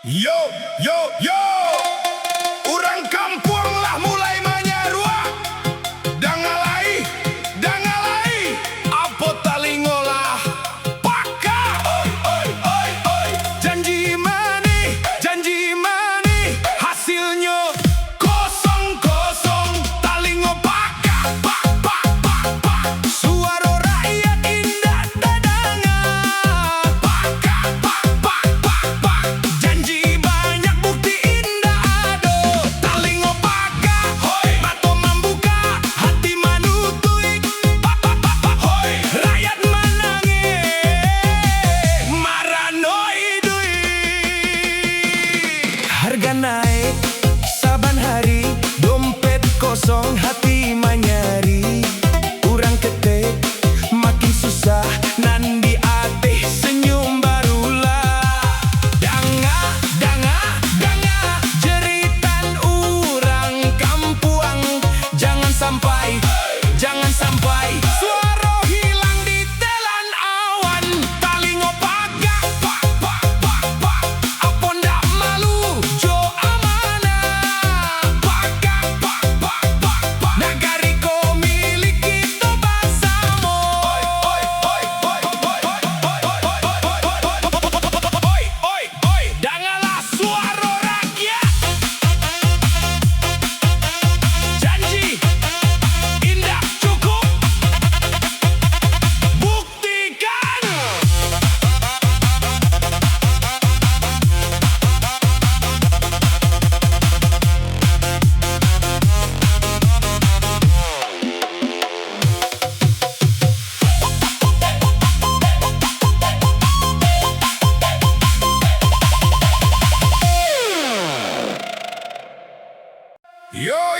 Yo, yo, yo, urang kampung lah mulai menyerua. Dangalai, dangalai, apa talingolah paka. Oi, oi, oi, oi. Janji mani, hasilnya kosong kosong. Talingo paka, pak, pak, pak, pak. Suara rakyat indah tadanga. Paka, pak, pak, pak, pak. Janji banyak bukti indah ado. Talingo paka, hoi. Mato membuka, hati manutui. Pak, pak, pak, pak, hoi. Rakyat menangis, maranoi dui. Harga naik saban hari, dompet kosong, hati manyari. Urang ketek makin susah, nan di ate senyum barulah. Danga, danga, danga, jeritan urang kampuang. Jangan sampai, jangan sampai suara hilang di telan awan. Talingo paka, pak, pak, pak, pak. Apa ndak malu jo amanah. Paka, pak, pak, pak, pak. Nagari ko milik kita bersama. Oi, oi, oi, oi, oi, oi, oi, oi. Dangalah suara rakyat. Janji indah cukup, buktikan. Yo,